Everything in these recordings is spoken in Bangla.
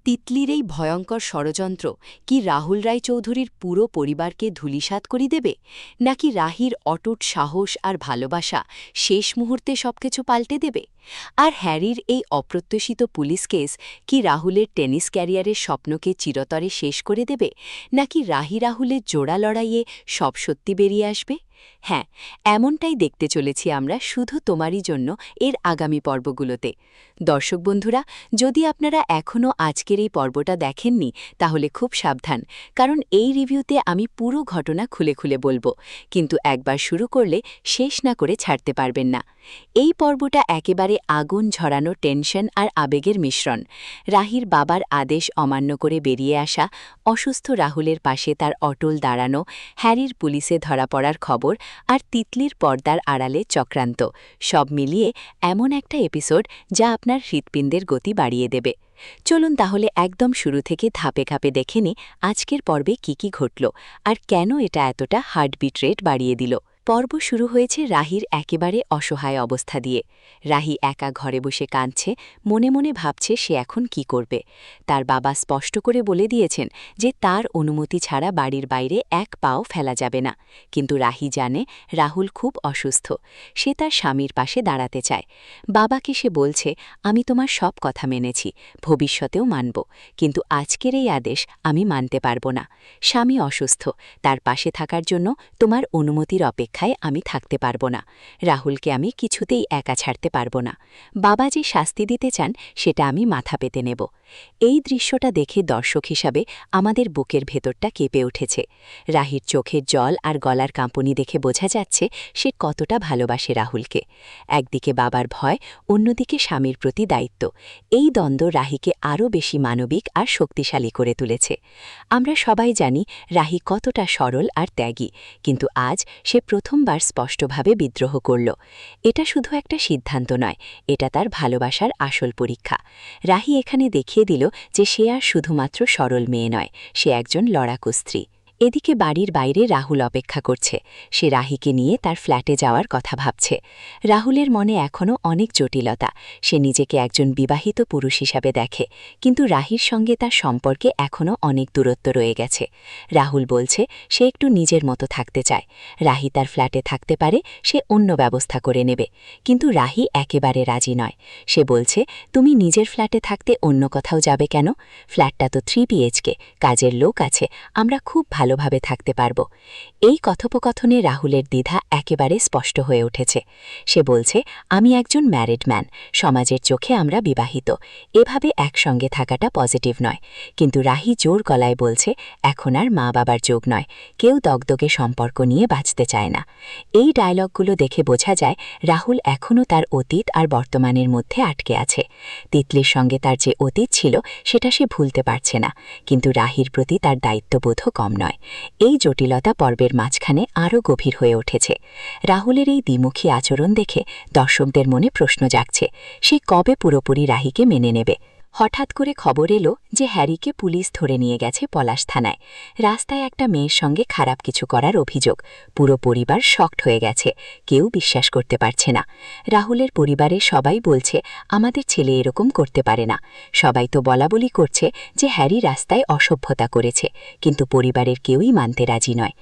তিতলির এই ভয়ঙ্কর ষড়যন্ত্র কি রাহুল রায়চৌধুরীর পুরো পরিবারকে ধূলিসাৎ করে দেবে, নাকি রাহির অটুট সাহস আর ভালোবাসা শেষ মুহূর্তে সবকিছু পাল্টে দেবে? আর হ্যারির এই অপ্রত্যাশিত পুলিশ কেস কি রাহুলের টেনিস ক্যারিয়ারের স্বপ্নকে চিরতরে শেষ করে দেবে, নাকি রাহি রাহুলের জোড়া লড়াইয়ে সব সত্যি বেরিয়ে আসবে? হ্যাঁ, এমনটাই দেখতে চলেছি আমরা শুধু তোমারই জন্য এর আগামী পর্বগুলোতে। দর্শক বন্ধুরা, যদি আপনারা এখনও আজকের এই পর্বটা দেখেননি তাহলে খুব সাবধান, কারণ এই রিভিউতে আমি পুরো ঘটনা খুলে খুলে বলবো, কিন্তু একবার শুরু করলে শেষ না করে ছাড়তে পারবেন না। এই পর্বটা একেবারে আগুন ঝরানো টেনশন আর আবেগের মিশ্রণ। রাহির বাবার আদেশ অমান্য করে বেরিয়ে আসা, অসুস্থ রাহুলের পাশে তার অটল দাঁড়ানো, হ্যারির পুলিশে ধরা পড়ার খবর, আর তিতলির পর্দার আড়ালে চক্রান্ত, সব মিলিয়ে এমন একটা এপিসোড যা আপনার হৃৎপিণ্ডের গতি বাড়িয়ে দেবে। চলুন তাহলে একদম শুরু থেকে ধাপে ধাপে দেখে নি আজকের পর্বে কি ঘটল আর কেন এটা এতটা হার্টবিট রেট বাড়িয়ে দিল। পর্ব শুরু হয়েছে রাহির একেবারে অসহায় অবস্থা দিয়ে। রাহি একা ঘরে বসে কাঁদছে, মনে মনে ভাবছে সে এখন কি করবে। তার বাবা স্পষ্ট করে বলে দিয়েছেন যে তার অনুমতি ছাড়া বাড়ির বাইরে এক পাও ফেলা যাবে না, কিন্তু রাহি জানে রাহুল খুব অসুস্থ। সে তার স্বামীর পাশে দাঁড়াতে চায়। বাবাকে সে বলছে, আমি তোমার সব কথা মেনেছি, ভবিষ্যতেও মানব, কিন্তু আজকের এই আদেশ আমি মানতে পারব না। স্বামী অসুস্থ, তার পাশে থাকার জন্য তোমার অনুমতির অপেক্ষায় আমি থাকতে পারব না। রাহুলকে আমি কিছুতেই একা ছাড়তে পারব না। বাবা যে শাস্তি দিতে চান সেটা আমি মাথা পেতে নেব। এই দৃশ্যটা দেখে দর্শক হিসাবে আমাদের বুকের ভেতরটা কেঁপে উঠেছে। রাহির চোখের জল আর গলার কাঁপুনি দেখে বোঝা যাচ্ছে সে কতটা ভালোবাসে রাহুলকে। একদিকে বাবার ভয়, অন্যদিকে স্বামীর প্রতি দায়িত্ব। এই দ্বন্দ্ব রাহিকে আরও বেশি মানবিক আর শক্তিশালী করে তুলেছে। আমরা সবাই জানি রাহি কতটা সরল আর ত্যাগী, কিন্তু আজ সে প্রথমবার স্পষ্টভাবে বিদ্রোহ করল। এটা শুধু একটা সিদ্ধান্ত নয়, এটা তার ভালোবাসার আসল পরীক্ষা। রাহি এখানে দেখিয়ে দিল যে সে আর শুধুমাত্র সরল মেয়ে নয়, সে একজন লড়াকু স্ত্রী। এদিকে বাড়ির বাইরে রাহুল অপেক্ষা করছে। সে রাহিকে নিয়ে তার ফ্ল্যাটে যাওয়ার কথা ভাবছে। রাহুলের মনে এখনও অনেক জটিলতা। সে নিজেকে একজন বিবাহিত পুরুষ হিসাবে দেখে, কিন্তু রাহির সঙ্গে তার সম্পর্কে এখনও অনেক দূরত্ব রয়ে গেছে। রাহুল বলছে সে একটু নিজের মতো থাকতে চায়। রাহি তার ফ্ল্যাটে থাকতে পারে, সে অন্য ব্যবস্থা করে নেবে, কিন্তু রাহি একেবারে রাজি নয়। সে বলছে, তুমি নিজের ফ্ল্যাটে থাকতে অন্য কোথাও যাবে কেন? ফ্ল্যাটটা তো 3 BHK, কাজের লোক আছে, আমরা খুব ভালোভাবে থাকতে পারব। এই কথোপকথনে রাহুলের দ্বিধা একেবারে স্পষ্ট হয়ে উঠেছে। সে বলছে, আমি একজন ম্যারিড ম্যান, সমাজের চোখে আমরা বিবাহিত, এভাবে একসঙ্গে থাকাটা পজিটিভ নয়। কিন্তু রাহি জোর গলায় বলছে, এখন আর মা বাবার যোগ নয়, কেউ দগদগে সম্পর্ক নিয়ে বাঁচতে চায় না। এই ডায়লগগুলো দেখে বোঝা যায় রাহুল এখনও তার অতীত আর বর্তমানের মধ্যে আটকে আছে। তিতলির সঙ্গে তার যে অতীত ছিল সেটা সে ভুলতে পারছে না, কিন্তু রাহির প্রতি তার দায়িত্ববোধও কম নয়। এই জটিলতা পর্বের মাঝখানে আরও গভীর হয়ে উঠেছে। রাহুলের এই দ্বিমুখী আচরণ দেখে দর্শকদের মনে প্রশ্ন জাগছে, সে কবে পুরোপুরি রাহিকে মেনে নেবে? হঠাৎ করে খবর এলো যে হ্যারিকে পুলিশ ধরে নিয়ে গেছে পলাশ থানায়। রাস্তায় একটা মেয়ের সঙ্গে খারাপ কিছু করার অভিযোগ। পুরো পরিবার শকড হয়ে গেছে, কেউ বিশ্বাস করতে পারছে না। রাহুলের পরিবারের সবাই বলছে, আমাদের ছেলে এরকম করতে পারে না। সবাই তো বলাবলি করছে যে হ্যারি রাস্তায় অসভ্যতা করেছে, কিন্তু পরিবারের কেউই মানতে রাজি নয়।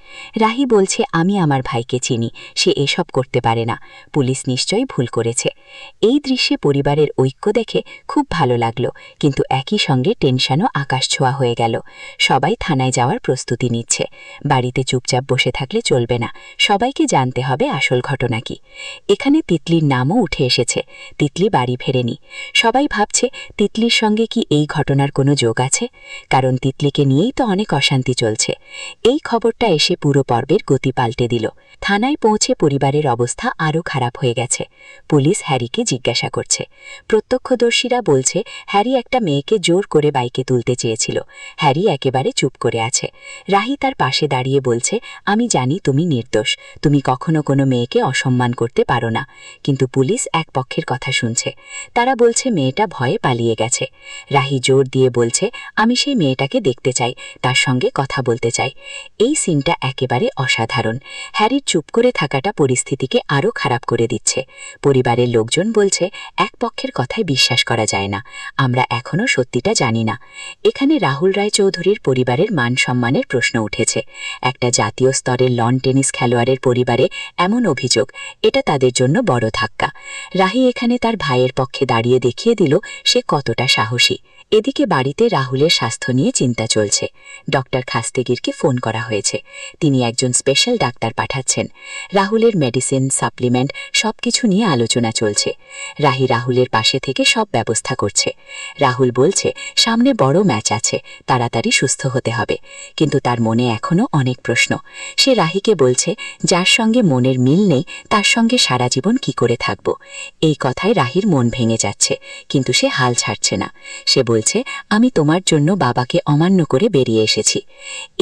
রাহি বলছে, আমি আমার ভাইকে চিনি, সে এসব করতে পারে না, পুলিশ নিশ্চয়ই ভুল করেছে। এই দৃশ্যে পরিবারের ঐক্য দেখে খুব ভালো লাগলো, কিন্তু একই সঙ্গে টেনশনও আকাশ ছোঁয়া হয়ে গেল। সবাই থানায় যাওয়ার প্রস্তুতি নিচ্ছে। বাড়িতে চুপচাপ বসে থাকলে চলবে না, সবাইকে জানতে হবে আসল ঘটনা কি। এখানে তিতলির নামও উঠে এসেছে। তিতলি বাড়ি ফেরেনি। সবাই ভাবছে তিতলির সঙ্গে কি এই ঘটনার কোনো যোগ আছে, কারণ তিতলিকে নিয়েই তো অনেক অশান্তি চলছে। এই খবরটা এসে পুরো পর্বের গতি পাল্টে দিল। থানায় পৌঁছে পরিবারের অবস্থা আরও খারাপ হয়ে গেছে। পুলিশ হ্যারিকে জিজ্ঞাসা করছে। প্রত্যক্ষদর্শীরা বলছে হ্যারি একটা মেয়েকে জোর করে বাইকে তুলতে চেয়েছিল। হ্যারি একেবারে চুপ করে আছে। রাহি তার পাশে দাঁড়িয়ে বলছে, আমি জানি তুমি নির্দোষ, তুমি কখনো কোনো মেয়েকে অসম্মান করতে পারো না। কিন্তু পুলিশ এক পক্ষের কথা শুনছে। তারা বলছে মেয়েটা ভয়ে পালিয়ে গেছে। রাহি জোর দিয়ে বলছে, আমি সেই মেয়েটাকে দেখতে চাই, তার সঙ্গে কথা বলতে চাই। এই সিনটা একেবারে অসাধারণ। হ্যারির চুপ করে থাকাটা পরিস্থিতিকে আরও খারাপ করে দিচ্ছে। পরিবারের লোকজন বলছে, এক পক্ষের কথায় বিশ্বাস করা যায় না, আমরা আমরা এখনও সত্যিটা জানি না। এখানে রাহুল রায় চৌধুরীর পরিবারের মান সম্মানের প্রশ্ন উঠেছে। একটা জাতীয় স্তরের লন টেনিস খেলোয়াড়ের পরিবারে এমন অভিযোগ, এটা তাদের জন্য বড় ধাক্কা। রাহি এখানে তার ভাইয়ের পক্ষে দাঁড়িয়ে দেখিয়ে দিল সে কতটা সাহসী। এদিকে বাড়িতে রাহুলের স্বাস্থ্য নিয়ে চিন্তা চলছে। ডক্টর খাস্তেগিরকে ফোন করা হয়েছে। তিনি একজন স্পেশাল ডাক্তার পাঠাচ্ছেন। রাহুলের মেডিসিন, সাপ্লিমেন্ট সবকিছু নিয়ে আলোচনা চলছে। রাহুলের পাশে থেকে সব ব্যবস্থা করছে। রাহুল বলছে সামনে বড় ম্যাচ আছে, তাড়াতাড়ি সুস্থ হতে হবে। কিন্তু তার মনে এখনও অনেক প্রশ্ন। সে রাহিকে বলছে যার সঙ্গে মনের মিল নেই তার সঙ্গে সারা জীবন কি করে থাকব। এই কথায় রাহির মন ভেঙে যাচ্ছে, কিন্তু সে হাল ছাড়ছে না। সে বলছে আমি তোমার জন্য বাবাকে অমান্য করে বেরিয়ে এসেছি।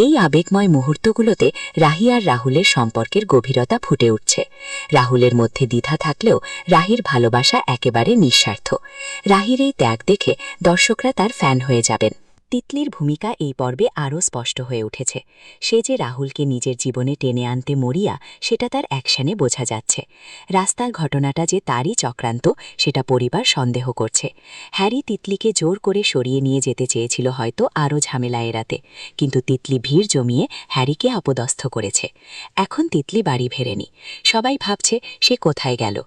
এই আবেগময় মুহূর্তগুলোতে রাহি আর রাহুলের সম্পর্কের গভীরতা ফুটে উঠছে। রাহুলের মধ্যে দ্বিধা থাকলেও রাহির ভালোবাসা একেবারে নিঃস্বার্থ। রাহির এই ত্যাগ দেখে দর্শকরা তার ফ্যান হয়ে যাবেন। তিতলির ভূমিকা এই পর্বে আরও স্পষ্ট হয়ে উঠেছে। সে যে রাহুলকে নিজের জীবনে টেনে আনতে মরিয়া, সেটা তার অ্যাকশনে বোঝা যাচ্ছে। রাস্তার ঘটনাটা যে তারই চক্রান্ত, সেটা পরিবার সন্দেহ করছে। হ্যারি তিতলিকে জোর করে সরিয়ে নিয়ে যেতে চেয়েছিল হয়তো আরও ঝামেলা এড়াতে, কিন্তু তিতলি ভিড় জমিয়ে হ্যারিকে অপদস্থ করেছে। এখন তিতলি বাড়ি ফেরেনি। সবাই ভাবছে সে কোথায় গেল।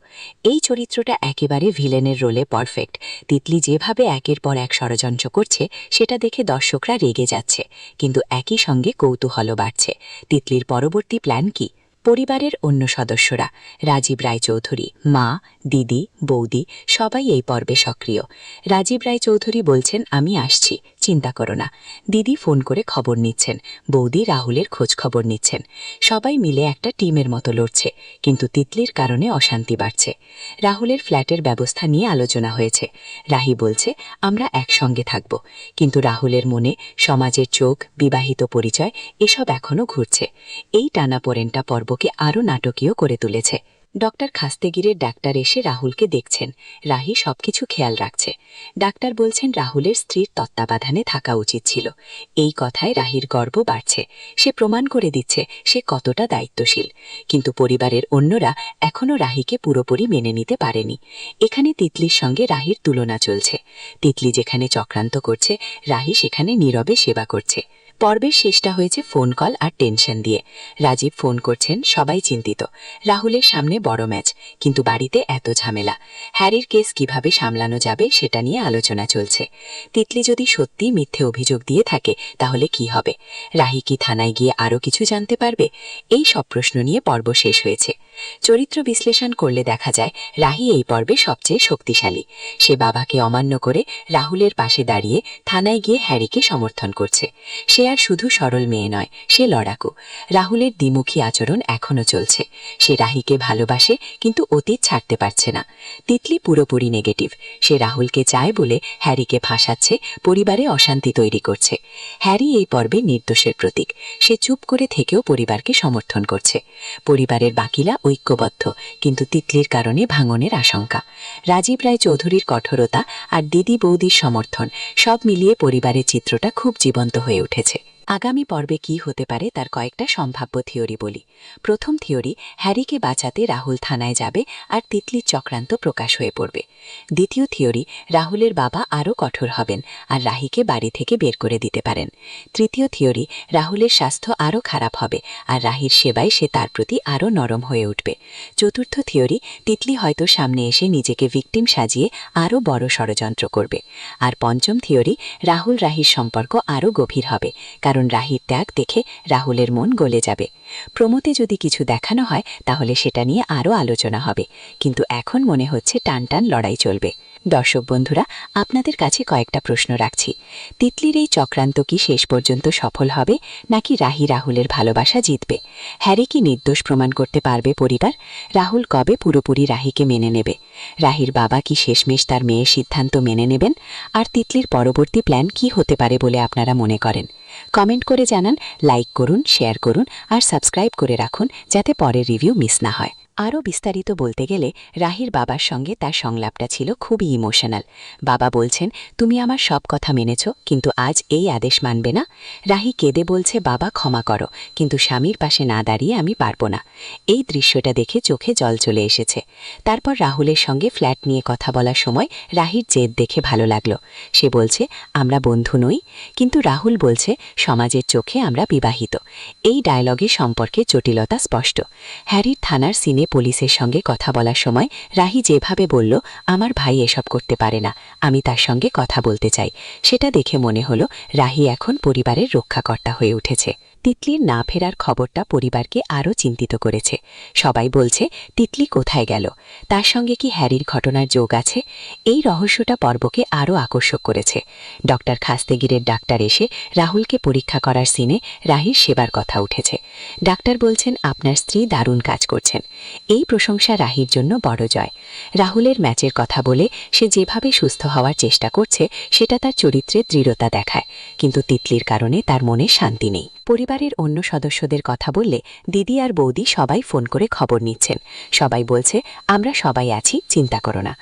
এই চরিত্রটা একেবারে ভিলেনের রোলে পারফেক্ট। তিতলি যেভাবে একের পর এক ষড়যন্ত্র করছে সেটা দেখে দর্শকরা রেগে যাচ্ছে, কিন্তু একই সঙ্গে কৌতূহলও বাড়ছে। তিতলির পরবর্তী প্ল্যান কি? পরিবারের অন্য সদস্যরা, রাজীব রায়চৌধুরী, মা, দিদি, বৌদি সবাই এই পর্বে সক্রিয়। রাজীব রায়চৌধুরী বলছেন আমি আসছি, চিন্তা করো না। দিদি ফোন করে খবর নিচ্ছেন, বৌদি রাহুলের খোঁজ খবর নিচ্ছেন। সবাই মিলে একটা টিমের মতো লড়ছে, কিন্তু তিতলির কারণে অশান্তি বাড়ছে। রাহুলের ফ্ল্যাটের ব্যবস্থা নিয়ে আলোচনা হয়েছে। রাহি বলছে আমরা একসঙ্গে থাকব, কিন্তু রাহুলের মনে সমাজের চোখ, বিবাহিত পরিচয় এসব এখনও ঘুরছে। এই টানাপোড়েনটা পর্বকে আরও নাটকীয় করে তুলেছে। ডক্টর খাস্তেগিরের ডাক্তার এসে রাহুলকে দেখছেন। রাহি সবকিছু খেয়াল রাখছে। ডাক্তার বলছেন রাহুলের স্ত্রীর তত্ত্বাবধানে থাকা উচিত ছিল। এই কথায় রাহির গর্ব বাড়ছে। সে প্রমাণ করে দিচ্ছে সে কতটা দায়িত্বশীল। কিন্তু পরিবারের অন্যরা এখনও রাহিকে পুরোপুরি মেনে নিতে পারেনি। এখানে তিতলির সঙ্গে রাহির তুলনা চলছে। তিতলি যেখানে চক্রান্ত করছে, রাহি সেখানে নীরবে সেবা করছে। পর্বের শেষটা হয়েছে ফোন কল আর টেনশন দিয়ে। রাজীব ফোন করছেন, সবাই চিন্তিত। রাহুলের সামনে বড় ম্যাচ, কিন্তু বাড়িতে এত ঝামেলা। হ্যারির কেস কিভাবে সামলানো যাবে সেটা নিয়ে আলোচনা চলছে। তিতলি যদি সত্যি মিথ্যে অভিযোগ দিয়ে থাকে তাহলে কি হবে? রাহি কি থানায় গিয়ে আরও কিছু জানতে পারবে? এই সব প্রশ্ন নিয়ে পর্ব শেষ হয়েছে। চরিত্র বিশ্লেষণ করলে দেখা যায় রাহি এই পর্বে সবচেয়ে শক্তিশালী। সে বাবাকে অমান্য করে রাহুলের পাশে দাঁড়িয়ে থানায় গিয়ে হ্যারিকে সমর্থন করছে। সে আর শুধু সরল মেয়ে নয়, সে লড়াকু। রাহুলের দ্বিমুখী আচরণ এখনও চলছে। সে রাহিকে ভালোবাসে, কিন্তু অতীত ছাড়তে পারছে না। তিতলি পুরোপুরি নেগেটিভ। সে রাহুলকে চায় বলে হ্যারিকে ফাঁসাচ্ছে, পরিবারে অশান্তি তৈরি করছে। হ্যারি এই পর্বে নির্দোষের প্রতীক। সে চুপ করে থেকেও পরিবারকে সমর্থন করছে। পরিবারের বাকিরা ঐক্যবদ্ধ, কিন্তু তিতলির কারণে ভাঙনের আশঙ্কা। রাজীব রায় চৌধুরীর কঠোরতা আর দিদি বৌদির সমর্থন সব মিলিয়ে পরিবারের চিত্রটা খুব জীবন্ত হয়ে উঠেছে। আগামী পর্বে কি হতে পারে তার কয়েকটা সম্ভাব্য থিওরি বলি। প্রথম থিওরি, হ্যারিকে বাঁচাতে রাহুল থানায় যাবে আর তিতলির চক্রান্ত প্রকাশ হয়ে পড়বে। দ্বিতীয় থিওরি, রাহুলের বাবা আরও কঠোর হবেন আর রাহিকে বাড়ি থেকে বের করে দিতে পারেন। তৃতীয় থিওরি, রাহুলের স্বাস্থ্য আরও খারাপ হবে আর রাহির সেবায় সে তার প্রতি আরও নরম হয়ে উঠবে। চতুর্থ থিওরি, তিতলি হয়তো সামনে এসে নিজেকে ভিকটিম সাজিয়ে আরও বড় ষড়যন্ত্র করবে। আর পঞ্চম থিওরি, রাহুল রাহির সম্পর্ক আরও গভীর হবে, কারণ রাহির ত্যাগ দেখে রাহুলের মন গলে যাবে। প্রমোতে যদি কিছু দেখানো হয় তাহলে সেটা নিয়ে আরও আলোচনা হবে, কিন্তু এখন মনে হচ্ছে টানটান লড়াই চলবে। দর্শক বন্ধুরা, আপনাদের কাছে কয়েকটা প্রশ্ন রাখছি। তিতলির এই চক্রান্ত কি শেষ পর্যন্ত সফল হবে, নাকি রাহি রাহুলের ভালোবাসা জিতবে? হ্যারি কি নির্দোষ প্রমাণ করতে পারবে পরিবার? রাহুল কবে পুরোপুরি রাহিকে মেনে নেবে? রাহির বাবা কি শেষমেশ তার মেয়ের সিদ্ধান্ত মেনে নেবেন? আর তিতলির পরবর্তী প্ল্যান কি হতে পারে বলে আপনারা মনে করেন? কমেন্ট করে জানান, লাইক করুন, শেয়ার করুন আর সাবস্ক্রাইব করে রাখুন, যাতে পরের রিভিউ মিস না হয়। আরও বিস্তারিত বলতে গেলে রাহির বাবার সঙ্গে তার সংলাপটা ছিল খুবই ইমোশনাল। বাবা বলছেন, তুমি আমার সব কথা মেনেছ, কিন্তু আজ এই আদেশ মানবে না? রাহি কেঁদে বলছে, বাবা ক্ষমা করো, কিন্তু স্বামীর পাশে না দাঁড়িয়ে আমি পারব না। এই দৃশ্যটা দেখে চোখে জল চলে এসেছে। তারপর রাহুলের সঙ্গে ফ্ল্যাট নিয়ে কথা বলার সময় রাহির জেদ দেখে ভালো লাগলো। সে বলছে, আমরা বন্ধু নই, কিন্তু রাহুল বলছে, সমাজের চোখে আমরা বিবাহিত। এই ডায়লগে সম্পর্কে জটিলতা স্পষ্ট। হ্যারির থানার সিনে পুলিশের সঙ্গে কথা বলার সময় রাহি যেভাবে বলল, আমার ভাই এসব করতে পারে না, আমি তার সঙ্গে কথা বলতে চাই, সেটা দেখে মনে হলো রাহি এখন পরিবারের রক্ষাকর্তা হয়ে উঠেছে। তিতলির না ফেরার খবরটা পরিবারকে আরও চিন্তিত করেছে। সবাই বলছে, তিতলি কোথায় গেল? তার সঙ্গে কি হ্যারির ঘটনার যোগ আছে? এই রহস্যটা পর্বকে আরও আকর্ষক করেছে। ডক্টর খাস্তেগিরের ডাক্তার এসে রাহুলকে পরীক্ষা করার সিনে রাহির সেবার কথা উঠেছে। ডাক্তার বলছেন, আপনার স্ত্রী দারুণ কাজ করছেন। এই প্রশংসা রাহির জন্য বড় জয়। রাহুলের ম্যাচের কথা বলে সে যেভাবে সুস্থ হওয়ার চেষ্টা করছে সেটা তার চরিত্রের দৃঢ়তা দেখায়, কিন্তু তিতলির কারণে তার মনে শান্তি নেই। পরিবারের অন্য সদস্যদের কথা বললে দিদি আর বৌদি সবাই ফোন করে খবর নিচ্ছেন। সবাই বলছে, আমরা সবাই আছি, চিন্তা করো না।